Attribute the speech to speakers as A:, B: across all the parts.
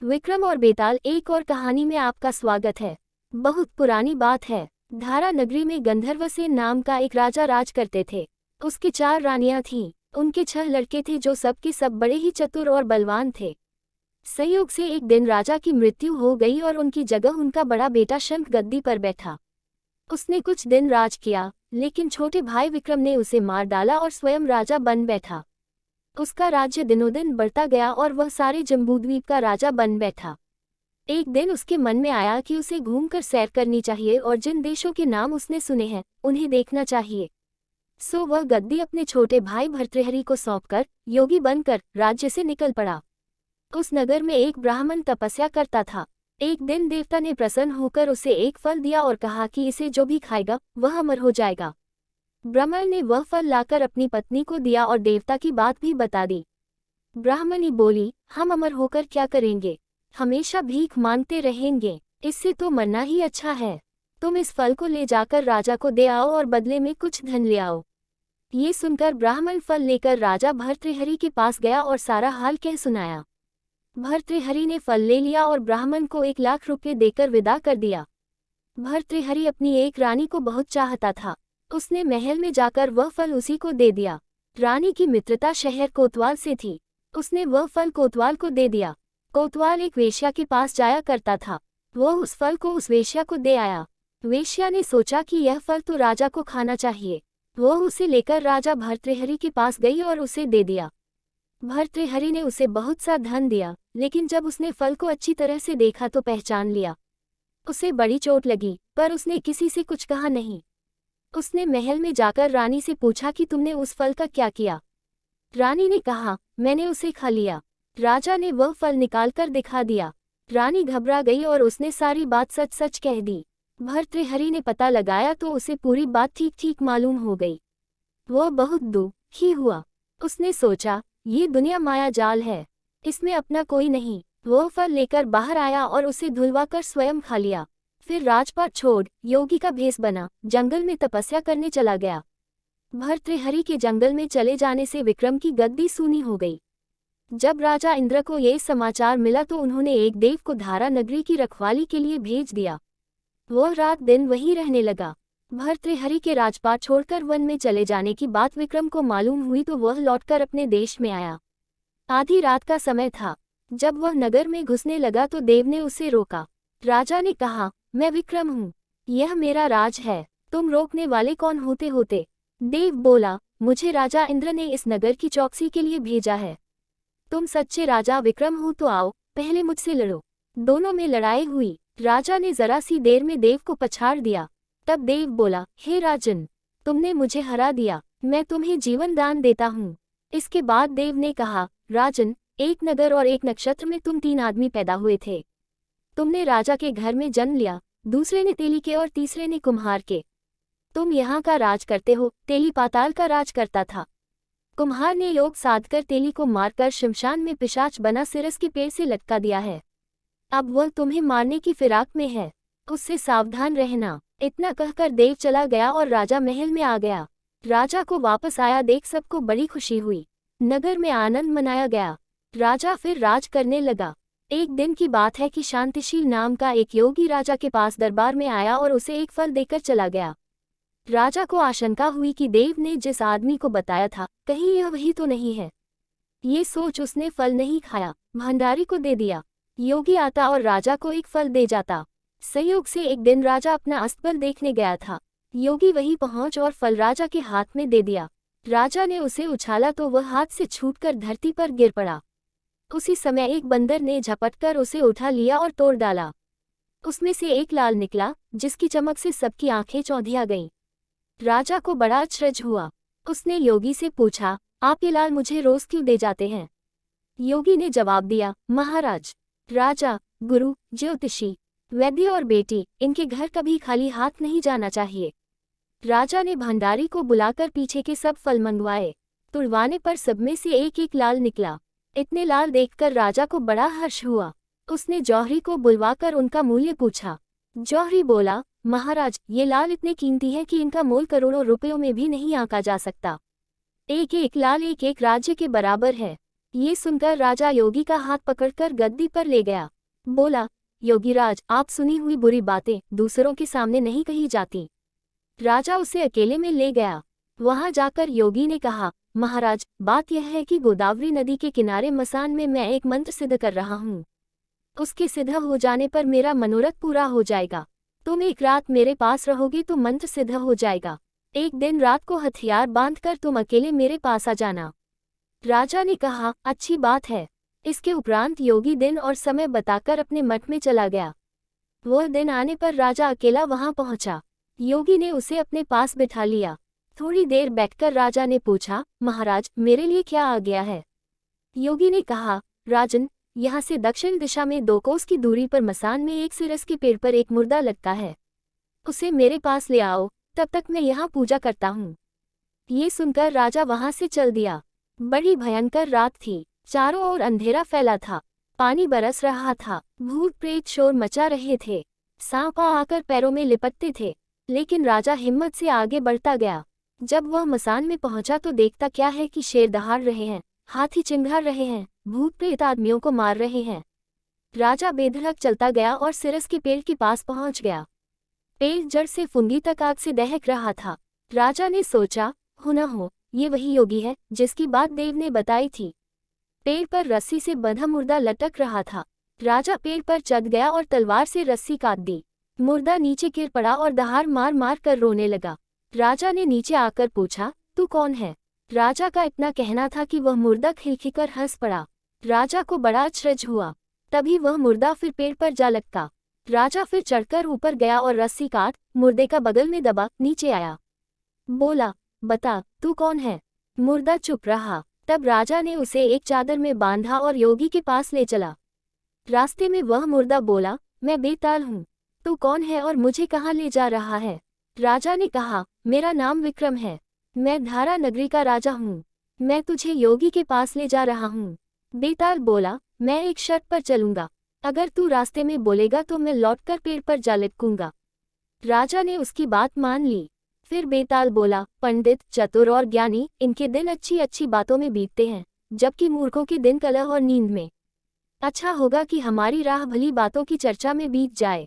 A: विक्रम और बेताल एक और कहानी में आपका स्वागत है। बहुत पुरानी बात है। धारा नगरी में गंधर्वसेन नाम का एक राजा राज करते थे। उसकी 4 रानियां थीं। उनके 6 लड़के थे जो सब के सब बड़े ही चतुर और बलवान थे। संयोग से एक दिन राजा की मृत्यु हो गई और उनकी जगह उनका बड़ा बेटा शंख गद्दी पर बैठा। उसने कुछ दिन राज किया, लेकिन छोटे भाई विक्रम ने उसे मार डाला और स्वयं राजा बन बैठा। उसका राज्य दिनों-दिन बढ़ता गया और वह सारे जम्बूद्वीप का राजा बन बैठा। एक दिन उसके मन में आया कि उसे घूमकर सैर करनी चाहिए और जिन देशों के नाम उसने सुने हैं उन्हें देखना चाहिए। सो वह गद्दी अपने छोटे भाई भर्तृहरि को सौंपकर योगी बनकर राज्य से निकल पड़ा। उस नगर में एक ब्राह्मण तपस्या करता था। एक दिन देवता ने प्रसन्न होकर उसे एक फल दिया और कहा कि इसे जो भी खाएगा वह अमर हो जाएगा। ब्राह्मण ने वह फल लाकर अपनी पत्नी को दिया और देवता की बात भी बता दी। ब्राह्मणी बोली, हम अमर होकर क्या करेंगे? हमेशा भीख मांगते रहेंगे, इससे तो मरना ही अच्छा है। तुम इस फल को ले जाकर राजा को दे आओ और बदले में कुछ धन ले आओ। ये सुनकर ब्राह्मण फल लेकर राजा भर्तृहरि के पास गया और सारा हाल कह सुनाया। भर्तृहरि ने फल ले लिया और ब्राह्मण को 1 लाख रुपये देकर विदा कर दिया। भर्तृहरि अपनी एक रानी को बहुत चाहता था। उसने महल में जाकर वह फल उसी को दे दिया। रानी की मित्रता शहर कोतवाल से थी। उसने वह फल कोतवाल को दे दिया। कोतवाल एक वेश्या के पास जाया करता था। वह उस फल को उस वेश्या को दे आया। वेश्या ने सोचा कि यह फल तो राजा को खाना चाहिए। वह उसे लेकर राजा भर्तृहरि के पास गई और उसे दे दिया। भर्तृहरि ने उसे बहुत सा धन दिया, लेकिन जब उसने फल को अच्छी तरह से देखा तो पहचान लिया। उसे बड़ी चोट लगी, पर उसने किसी से कुछ कहा नहीं। उसने महल में जाकर रानी से पूछा कि तुमने उस फल का क्या किया? रानी ने कहा, मैंने उसे खा लिया। राजा ने वह फल निकालकर दिखा दिया। रानी घबरा गई और उसने सारी बात सच सच कह दी। भर्तृहरि ने पता लगाया तो उसे पूरी बात ठीक ठीक मालूम हो गई। वह बहुत दुखी हुआ। उसने सोचा, ये दुनिया माया जाल है, इसमें अपना कोई नहीं। वह फल लेकर बाहर आया और उसे धुलवाकर स्वयं खा लिया। फिर राजपाट छोड़ योगी का भेष बना जंगल में तपस्या करने चला गया। भर्तृहरि के जंगल में चले जाने से विक्रम की गद्दी सूनी हो गई। जब राजा इंद्र को ये समाचार मिला तो उन्होंने एक देव को धारा नगरी की रखवाली के लिए भेज दिया। वह रात दिन वहीं रहने लगा। भर्तृहरि के राजपाट छोड़कर वन में चले जाने की बात विक्रम को मालूम हुई तो वह लौटकर अपने देश में आया। आधी रात का समय था। जब वह नगर में घुसने लगा तो देव ने उसे रोका। राजा ने कहा, मैं विक्रम हूँ, यह मेरा राज है, तुम रोकने वाले कौन होते? देव बोला, मुझे राजा इंद्र ने इस नगर की चौकसी के लिए भेजा है। तुम सच्चे राजा विक्रम हो तो आओ, पहले मुझसे लड़ो। दोनों में लड़ाई हुई। राजा ने जरा सी देर में देव को पछाड़ दिया। तब देव बोला, हे राजन, तुमने मुझे हरा दिया, मैं तुम्हें जीवन दान देता हूँ। इसके बाद देव ने कहा, राजन, एक नगर और एक नक्षत्र में तुम 3 आदमी पैदा हुए थे। तुमने राजा के घर में जन्म लिया, दूसरे ने तेली के और तीसरे ने कुम्हार के। तुम यहाँ का राज करते हो, तेली पाताल का राज करता था। कुम्हार ने योग साधकर तेली को मारकर शमशान में पिशाच बना सिरस के पेड़ से लटका दिया है। अब वह तुम्हें मारने की फिराक में है, उससे सावधान रहना। इतना कहकर देव चला गया और राजा महल में आ गया। राजा को वापस आया देख सबको बड़ी खुशी हुई। नगर में आनंद मनाया गया। राजा फिर राज करने लगा। एक दिन की बात है कि शांतिशील नाम का एक योगी राजा के पास दरबार में आया और उसे एक फल देकर चला गया। राजा को आशंका हुई कि देव ने जिस आदमी को बताया था कहीं यह वही तो नहीं है। ये सोच उसने फल नहीं खाया, भंडारी को दे दिया। योगी आता और राजा को एक फल दे जाता। संयोग से एक दिन राजा अपना अस्तबल देखने गया था। योगी वहीं पहुंच और फल राजा के हाथ में दे दिया। राजा ने उसे उछाला तो वह हाथ से छूटकर धरती पर गिर पड़ा। उसी समय एक बंदर ने झपटकर उसे उठा लिया और तोड़ डाला। उसमें से एक लाल निकला, जिसकी चमक से सबकी आंखें चौंधिया गईं। राजा को बड़ा आश्चर्य हुआ। उसने योगी से पूछा, आप ये लाल मुझे रोज क्यों दे जाते हैं? योगी ने जवाब दिया, महाराज, राजा, गुरु, ज्योतिषी, वैद्य और बेटी, इनके घर कभी खाली हाथ नहीं जाना चाहिए। राजा ने भंडारी को बुलाकर पीछे के सब फल मंगवाए। तुड़वाने पर सब में से एक एक लाल निकला। इतने लाल देखकर राजा को बड़ा हर्ष हुआ। उसने जौहरी को बुलवाकर उनका मूल्य पूछा। जौहरी बोला, महाराज, ये लाल इतने कीमती हैं कि इनका मोल करोड़ों रुपयों में भी नहीं आंका जा सकता। एक एक लाल एक एक राज्य के बराबर है। ये सुनकर राजा योगी का हाथ पकड़कर गद्दी पर ले गया। बोला, योगीराज, आप सुनी हुई बुरी बातें दूसरों के सामने नहीं कही जाती। राजा उसे अकेले में ले गया। वहां जाकर योगी ने कहा, महाराज, बात यह है कि गोदावरी नदी के किनारे मसान में मैं एक मंत्र सिद्ध कर रहा हूँ। उसके सिद्ध हो जाने पर मेरा मनोरथ पूरा हो जाएगा। तुम एक रात मेरे पास रहोगे तो मंत्र सिद्ध हो जाएगा। एक दिन रात को हथियार बांधकर तुम अकेले मेरे पास आ जाना। राजा ने कहा, अच्छी बात है। इसके उपरांत योगी दिन और समय बताकर अपने मठ में चला गया। वह दिन आने पर राजा अकेला वहां पहुंचा। योगी ने उसे अपने पास बिठा लिया। थोड़ी देर बैठकर राजा ने पूछा, महाराज, मेरे लिए क्या आ गया है? योगी ने कहा, राजन, यहाँ से दक्षिण दिशा में 2 कोस की दूरी पर मसान में एक सिरस के पेड़ पर एक मुर्दा लटका है। उसे मेरे पास ले आओ, तब तक मैं यहाँ पूजा करता हूँ। ये सुनकर राजा वहां से चल दिया। बड़ी भयंकर रात थी। चारों ओर अंधेरा फैला था। पानी बरस रहा था। भूत प्रेत शोर मचा रहे थे। सांप आकर पैरों में लिपटते थे। लेकिन राजा हिम्मत से आगे बढ़ता गया। जब वह मसान में पहुंचा तो देखता क्या है कि शेर दहाड़ रहे हैं, हाथी चिंघाड़ रहे हैं, भूत प्रेत आदमियों को मार रहे हैं। राजा बेधड़क चलता गया और सिरस के पेड़ के पास पहुंच गया। पेड़ जड़ से फुंदी तक आग से दहक रहा था। राजा ने सोचा, हो न हो, ये वही योगी है जिसकी बात देव ने बताई थी। पेड़ पर रस्सी से बंधा मुर्दा लटक रहा था। राजा पेड़ पर चढ़ गया और तलवार से रस्सी काट दी। मुर्दा नीचे गिर पड़ा और दहाड़ मार मार कर रोने लगा। राजा ने नीचे आकर पूछा, तू कौन है? राजा का इतना कहना था कि वह मुर्दा खिलखिलकर हंस पड़ा। राजा को बड़ा आश्चर्य हुआ। तभी वह मुर्दा फिर पेड़ पर जा लटका। राजा फिर चढ़कर ऊपर गया और रस्सी काट मुर्दे का बगल में दबा नीचे आया। बोला, बता, तू कौन है? मुर्दा चुप रहा। तब राजा ने उसे एक चादर में बांधा और योगी के पास ले चला। रास्ते में वह मुर्दा बोला, मैं बेताल हूँ। तू कौन है और मुझे कहाँ ले जा रहा है? राजा ने कहा, मेरा नाम विक्रम है। मैं धारा नगरी का राजा हूँ। मैं तुझे योगी के पास ले जा रहा हूँ। बेताल बोला, मैं एक शर्त पर चलूंगा। अगर तू रास्ते में बोलेगा तो मैं लौटकर पेड़ पर जा लटकूंगा। राजा ने उसकी बात मान ली। फिर बेताल बोला, पंडित, चतुर और ज्ञानी, इनके दिन अच्छी अच्छी बातों में बीतते हैं, जबकि मूर्खों के दिन कलह और नींद में। अच्छा होगा कि हमारी राह भली बातों की चर्चा में बीत जाए।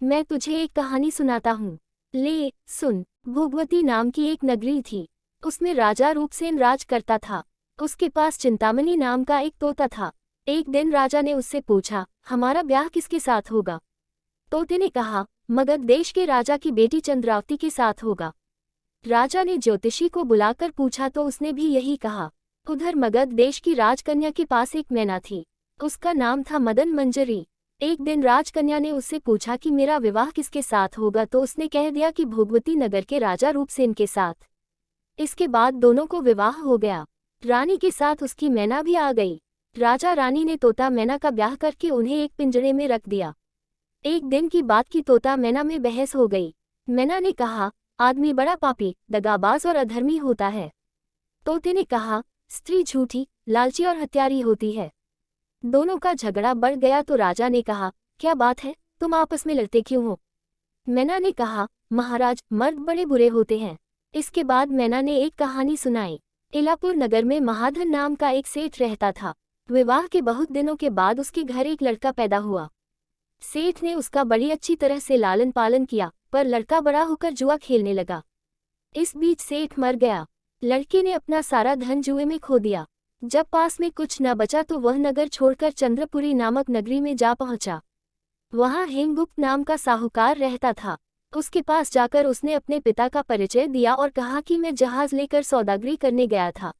A: मैं तुझे एक कहानी सुनाता हूँ। ले सुन। भोगवती नाम की एक नगरी थी। उसमें राजा रूपसेन राज करता था। उसके पास चिंतामणि नाम का एक तोता था। एक दिन राजा ने उससे पूछा, हमारा ब्याह किसके साथ होगा? तोते ने कहा, मगध देश के राजा की बेटी चंद्रावती के साथ होगा। राजा ने ज्योतिषी को बुलाकर पूछा तो उसने भी यही कहा। उधर मगध देश की राजकन्या के पास एक मैना थी। उसका नाम था मदन मंजरी। एक दिन राजकन्या ने उससे पूछा कि मेरा विवाह किसके साथ होगा तो उसने कह दिया कि भोगवती नगर के राजा रूपसेन के साथ। इसके बाद दोनों को विवाह हो गया। रानी के साथ उसकी मैना भी आ गई। राजा रानी ने तोता मैना का ब्याह करके उन्हें एक पिंजरे में रख दिया। एक दिन की बात की तोता मैना में बहस हो गई। मैना ने कहा, आदमी बड़ा पापी, दगाबाज और अधर्मी होता है। तोते ने कहा, स्त्री झूठी, लालची और हत्यारी होती है। दोनों का झगड़ा बढ़ गया तो राजा ने कहा, क्या बात है, तुम आपस में लड़ते क्यों हो? मैना ने कहा, महाराज, मर्द बड़े बुरे होते हैं। इसके बाद मैना ने एक कहानी सुनाई। इलापुर नगर में महाधन नाम का एक सेठ रहता था। विवाह के बहुत दिनों के बाद उसके घर एक लड़का पैदा हुआ। सेठ ने उसका बड़ी अच्छी तरह से लालन पालन किया, पर लड़का बड़ा होकर जुआ खेलने लगा। इस बीच सेठ मर गया। लड़के ने अपना सारा धन जुए में खो दिया। जब पास में कुछ न बचा तो वह नगर छोड़कर चंद्रपुरी नामक नगरी में जा पहुंचा। वहां हेमगुप्त नाम का साहूकार रहता था। उसके पास जाकर उसने अपने पिता का परिचय दिया और कहा कि मैं जहाज लेकर सौदागरी करने गया था।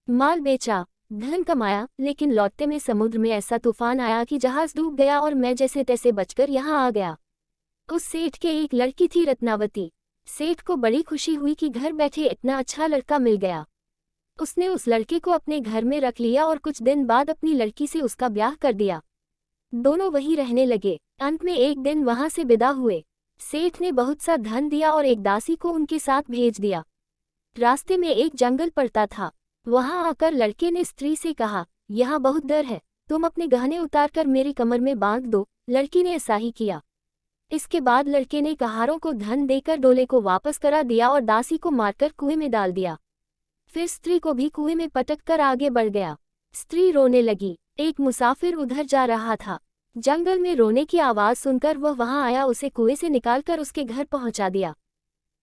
A: माल बेचा, धन कमाया, लेकिन लौटते में समुद्र में ऐसा तूफान आया कि जहाज डूब गया और मैं जैसे तैसे बचकर यहाँ आ गया। उस सेठ के एक लड़की थी रत्नावती। सेठ को बड़ी खुशी हुई कि घर बैठे इतना अच्छा लड़का मिल गया। उसने उस लड़के को अपने घर में रख लिया और कुछ दिन बाद अपनी लड़की से उसका ब्याह कर दिया। दोनों वहीं रहने लगे। अंत में एक दिन वहां से विदा हुए। सेठ ने बहुत सा धन दिया और एक दासी को उनके साथ भेज दिया। रास्ते में एक जंगल पड़ता था। वहां आकर लड़के ने स्त्री से कहा, यहाँ बहुत डर है, तुम अपने गहने उतारकर मेरी कमर में बांध दो। लड़की ने ऐसा ही किया। इसके बाद लड़के ने कहारों को धन देकर डोले को वापस करा दिया और दासी को मारकर कुएं में डाल दिया। फिर स्त्री को भी कुएं में पटक कर आगे बढ़ गया। स्त्री रोने लगी। एक मुसाफिर उधर जा रहा था। जंगल में रोने की आवाज सुनकर वह वहां आया, उसे कुएं से निकालकर उसके घर पहुंचा दिया।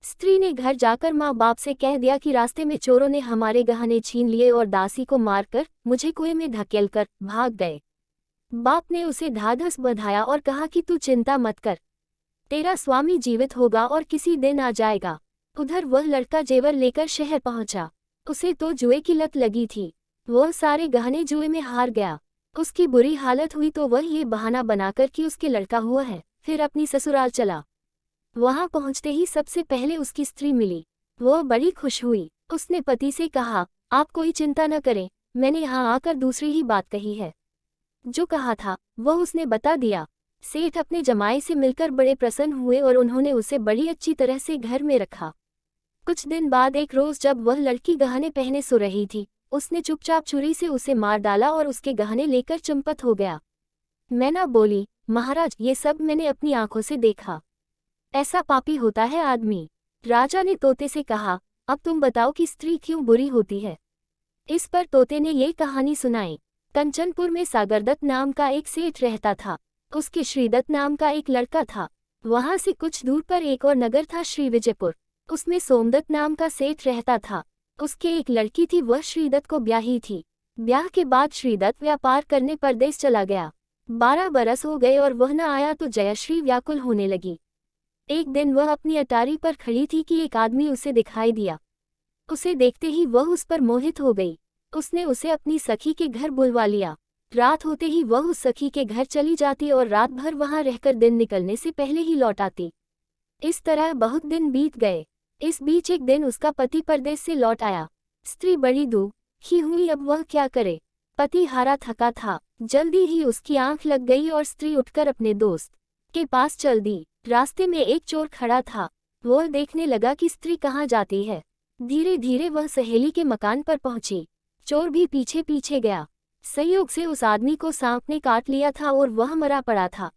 A: स्त्री ने घर जाकर माँ बाप से कह दिया कि रास्ते में चोरों ने हमारे गहने छीन लिए और दासी को मारकर मुझे कुएं में धकेलकर भाग गए। बाप ने उसे ढाढ़स बंधाया और कहा कि तू चिंता मत कर, तेरा स्वामी जीवित होगा और किसी दिन आ जाएगा। उधर वह लड़का जेवर लेकर शहर पहुंचा। उसे तो जुए की लत लगी थी, वह सारे गहने जुए में हार गया। उसकी बुरी हालत हुई तो वह ये बहाना बनाकर कि उसके लड़का हुआ है, फिर अपनी ससुराल चला। वहां पहुंचते ही सबसे पहले उसकी स्त्री मिली। वह बड़ी खुश हुई। उसने पति से कहा, आप कोई चिंता न करें, मैंने यहाँ आकर दूसरी ही बात कही है। जो कहा था वह उसने बता दिया। सेठ अपने जमाई से मिलकर बड़े प्रसन्न हुए और उन्होंने उसे बड़ी अच्छी तरह से घर में रखा। कुछ दिन बाद एक रोज जब वह लड़की गहने पहने सो रही थी, उसने चुपचाप छुरी से उसे मार डाला और उसके गहने लेकर चंपत हो गया। मैना बोली, महाराज, ये सब मैंने अपनी आंखों से देखा। ऐसा पापी होता है आदमी। राजा ने तोते से कहा, अब तुम बताओ कि स्त्री क्यों बुरी होती है। इस पर तोते ने ये कहानी सुनाई। कंचनपुर में सागरदत्त नाम का एक सेठ रहता था। उसके श्रीदत्त नाम का एक लड़का था। वहां से कुछ दूर पर एक और नगर था, श्री विजयपुर। उसमें सोमदत्त नाम का सेठ रहता था। उसके एक लड़की थी, वह श्रीदत्त को ब्याही थी। ब्याह के बाद श्रीदत्त व्यापार करने परदेश चला गया। 12 बरस हो गए और वह न आया तो जयश्री व्याकुल होने लगी। एक दिन वह अपनी अटारी पर खड़ी थी कि एक आदमी उसे दिखाई दिया। उसे देखते ही वह उस पर मोहित हो गई। उसने उसे अपनी सखी के घर बुलवा लिया। रात होते ही वह उस सखी के घर चली जाती और रात भर वहां रहकर दिन निकलने से पहले ही लौट आती। इस तरह बहुत दिन बीत गए। इस बीच एक दिन उसका पति परदेश से लौट आया। स्त्री बड़ी दुखी हुई, अब वह क्या करे। पति हारा थका था। जल्दी ही उसकी आंख लग गई और स्त्री उठकर अपने दोस्त के पास चल दी। रास्ते में एक चोर खड़ा था। वह देखने लगा कि स्त्री कहाँ जाती है। धीरे धीरे वह सहेली के मकान पर पहुंची। चोर भी पीछे पीछे गया। संयोग से उस आदमी को सांप ने काट लिया था और वह मरा पड़ा था।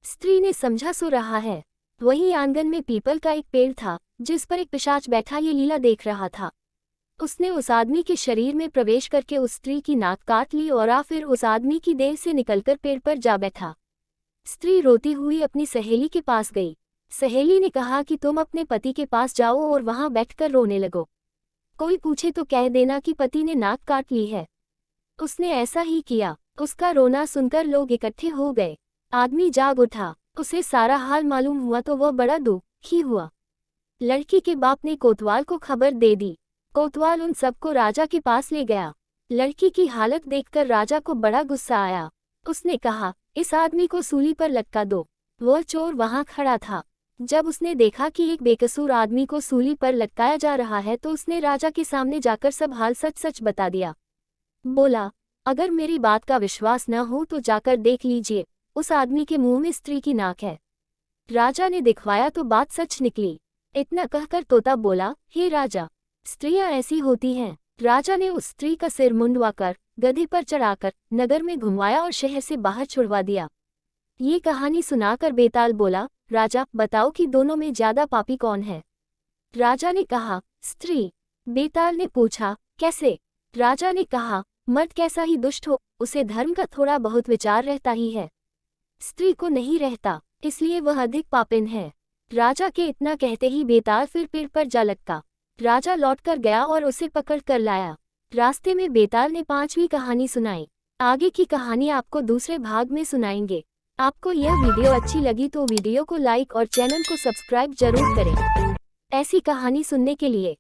A: स्त्री ने समझा सो रहा है। वहीं आंगन में पीपल का एक पेड़ था जिस पर एक पिशाच बैठा ये लीला देख रहा था। उसने उस आदमी के शरीर में प्रवेश करके उस स्त्री की नाक काट ली और फिर उस आदमी की देह से निकलकर पेड़ पर जा बैठा। स्त्री रोती हुई अपनी सहेली के पास गई। सहेली ने कहा कि तुम अपने पति के पास जाओ और वहां बैठकर रोने लगो। कोई पूछे तो कह देना कि पति ने नाक काट ली है। उसने ऐसा ही किया। उसका रोना सुनकर लोग इकट्ठे हो गए। आदमी जाग उठा। उसे सारा हाल मालूम हुआ तो वह बड़ा दुखी हुआ। लड़की के बाप ने कोतवाल को खबर दे दी। कोतवाल उन सबको राजा के पास ले गया। लड़की की हालत देखकर राजा को बड़ा गुस्सा आया। उसने कहा, इस आदमी को सूली पर लटका दो। वह चोर वहां खड़ा था। जब उसने देखा कि एक बेकसूर आदमी को सूली पर लटकाया जा रहा है तो उसने राजा के सामने जाकर सब हाल सच सच बता दिया। बोला, अगर मेरी बात का विश्वास न हो तो जाकर देख लीजिए, उस आदमी के मुंह में स्त्री की नाक है। राजा ने दिखवाया तो बात सच निकली। इतना कहकर तोता बोला, हे राजा, स्त्रियां ऐसी होती हैं। राजा ने उस स्त्री का सिर मुंडवाकर गधे पर चढ़ाकर नगर में घुमवाया और शहर से बाहर छुड़वा दिया। ये कहानी सुनाकर बेताल बोला, राजा, बताओ कि दोनों में ज्यादा पापी कौन है। राजा ने कहा, स्त्री। बेताल ने पूछा, कैसे। राजा ने कहा, मर्द कैसा ही दुष्ट हो, उसे धर्म का थोड़ा बहुत विचार रहता ही है, स्त्री को नहीं रहता, इसलिए वह अधिक पापिन है। राजा के इतना कहते ही बेताल फिर पेड़ पर जा लटका। राजा लौटकर गया और उसे पकड़ कर लाया। रास्ते में बेताल ने 5वीं कहानी सुनाई। आगे की कहानी आपको दूसरे भाग में सुनाएंगे। आपको यह वीडियो अच्छी लगी तो वीडियो को लाइक और चैनल को सब्सक्राइब जरूर करें ऐसी कहानी सुनने के लिए।